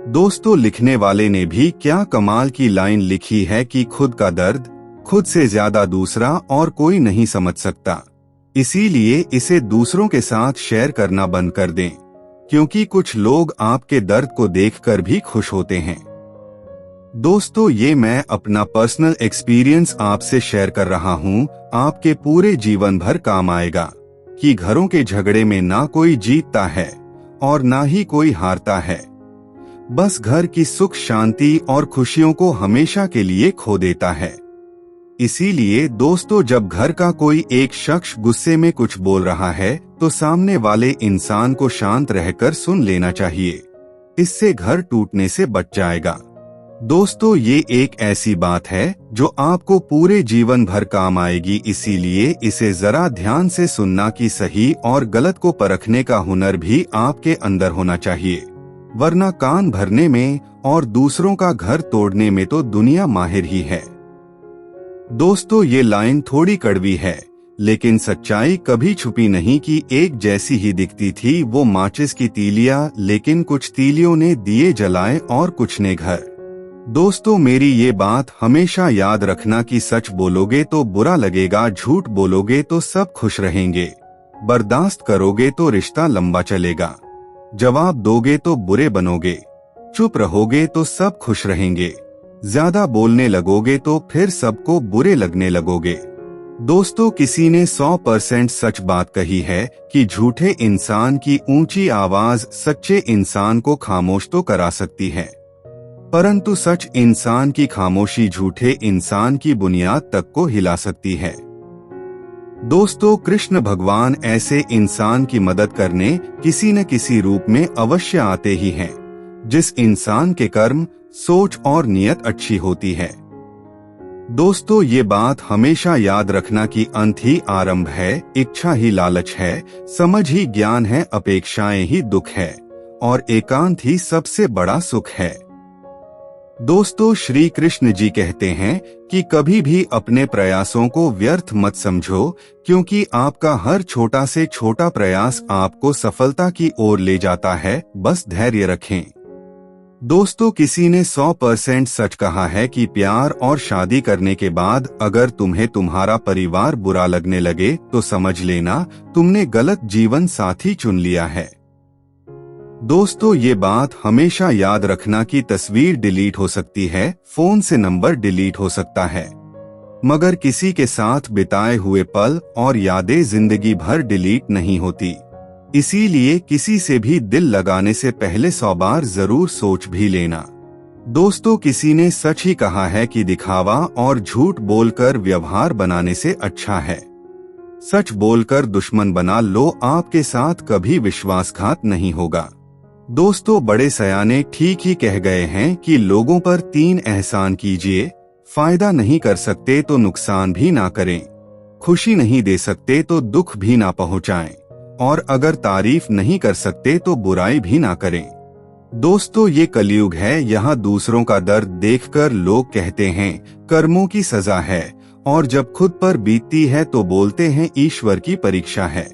दोस्तों, लिखने वाले ने भी क्या कमाल की लाइन लिखी है कि खुद का दर्द खुद से ज्यादा दूसरा और कोई नहीं समझ सकता। इसीलिए इसे दूसरों के साथ शेयर करना बंद कर दें, क्योंकि कुछ लोग आपके दर्द को देखकर भी खुश होते हैं। दोस्तों, ये मैं अपना पर्सनल एक्सपीरियंस आपसे शेयर कर रहा हूँ, आपके पूरे जीवन भर काम आएगा कि घरों के झगड़े में ना कोई जीतता है और ना ही कोई हारता है, बस घर की सुख शांति और खुशियों को हमेशा के लिए खो देता है। इसीलिए दोस्तों, जब घर का कोई एक शख्स गुस्से में कुछ बोल रहा है तो सामने वाले इंसान को शांत रहकर सुन लेना चाहिए। इससे घर टूटने से बच जाएगा। दोस्तों, ये एक ऐसी बात है जो आपको पूरे जीवन भर काम आएगी, इसीलिए इसे जरा ध्यान से सुनना कि सही और गलत को परखने का हुनर भी आपके अंदर होना चाहिए, वरना कान भरने में और दूसरों का घर तोड़ने में तो दुनिया माहिर ही है। दोस्तों, ये लाइन थोड़ी कड़वी है, लेकिन सच्चाई कभी छुपी नहीं कि एक जैसी ही दिखती थी वो माचिस की तीलियां, लेकिन कुछ तीलियों ने दिए जलाए और कुछ ने घर। दोस्तों, मेरी ये बात हमेशा याद रखना कि सच बोलोगे तो बुरा लगेगा, झूठ बोलोगे तो सब खुश रहेंगे, बर्दाश्त करोगे तो रिश्ता लंबा चलेगा, जवाब दोगे तो बुरे बनोगे, चुप रहोगे तो सब खुश रहेंगे, ज्यादा बोलने लगोगे तो फिर सबको बुरे लगने लगोगे। दोस्तों, किसी ने 100% सच बात कही है कि झूठे इंसान की ऊंची आवाज सच्चे इंसान को खामोश तो करा सकती है, परंतु सच इंसान की खामोशी झूठे इंसान की बुनियाद तक को हिला सकती है। दोस्तों, कृष्ण भगवान ऐसे इंसान की मदद करने किसी न किसी रूप में अवश्य आते ही हैं, जिस इंसान के कर्म, सोच और नियत अच्छी होती है। दोस्तों, ये बात हमेशा याद रखना कि अंत ही आरंभ है, इच्छा ही लालच है, समझ ही ज्ञान है, अपेक्षाएं ही दुख है और एकांत ही सबसे बड़ा सुख है। दोस्तों, श्री कृष्ण जी कहते हैं कि कभी भी अपने प्रयासों को व्यर्थ मत समझो, क्योंकि आपका हर छोटा से छोटा प्रयास आपको सफलता की ओर ले जाता है, बस धैर्य रखें। दोस्तों, किसी ने 100% सच कहा है कि प्यार और शादी करने के बाद अगर तुम्हें तुम्हारा परिवार बुरा लगने लगे तो समझ लेना तुमने गलत जीवन साथी चुन लिया है। दोस्तों, ये बात हमेशा याद रखना कि तस्वीर डिलीट हो सकती है, फोन से नंबर डिलीट हो सकता है, मगर किसी के साथ बिताए हुए पल और यादें जिंदगी भर डिलीट नहीं होती। इसीलिए किसी से भी दिल लगाने से पहले 100 बार जरूर सोच भी लेना। दोस्तों, किसी ने सच ही कहा है कि दिखावा और झूठ बोलकर व्यवहार बनाने से अच्छा है सच बोलकर दुश्मन बना लो, आपके साथ कभी विश्वासघात नहीं होगा। दोस्तों, बड़े सयाने ठीक ही कह गए हैं कि लोगों पर 3 एहसान कीजिए, फायदा नहीं कर सकते तो नुकसान भी ना करें, खुशी नहीं दे सकते तो दुख भी ना पहुंचाएं, और अगर तारीफ नहीं कर सकते तो बुराई भी ना करें। दोस्तों, ये कलयुग है, यहाँ दूसरों का दर्द देखकर लोग कहते हैं कर्मों की सजा है, और जब खुद पर बीतती है तो बोलते हैं ईश्वर की परीक्षा है।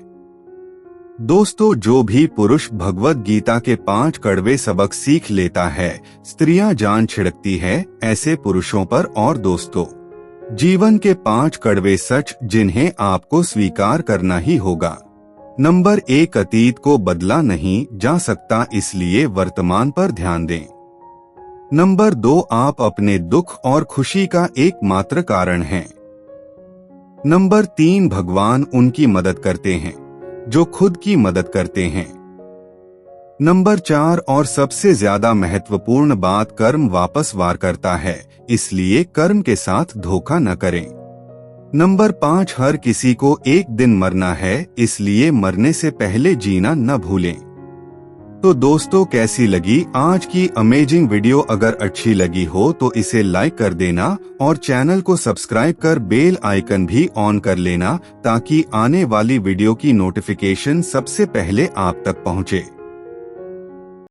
दोस्तों, जो भी पुरुष भगवत गीता के 5 कड़वे सबक सीख लेता है, स्त्रियां जान छिड़कती है ऐसे पुरुषों पर। और दोस्तों, जीवन के 5 कड़वे सच जिन्हें आपको स्वीकार करना ही होगा। नंबर 1, अतीत को बदला नहीं जा सकता, इसलिए वर्तमान पर ध्यान दें। नंबर 2, आप अपने दुख और खुशी का एकमात्र कारण हैं। नंबर 3, भगवान उनकी मदद करते हैं जो खुद की मदद करते हैं। नंबर 4 और सबसे ज्यादा महत्वपूर्ण बात, कर्म वापस वार करता है, इसलिए कर्म के साथ धोखा न करें। नंबर 5, हर किसी को एक दिन मरना है, इसलिए मरने से पहले जीना न भूलें। तो दोस्तों, कैसी लगी आज की अमेजिंग वीडियो? अगर अच्छी लगी हो तो इसे लाइक कर देना और चैनल को सब्सक्राइब कर बेल आइकन भी ऑन कर लेना, ताकि आने वाली वीडियो की नोटिफिकेशन सबसे पहले आप तक पहुंचे।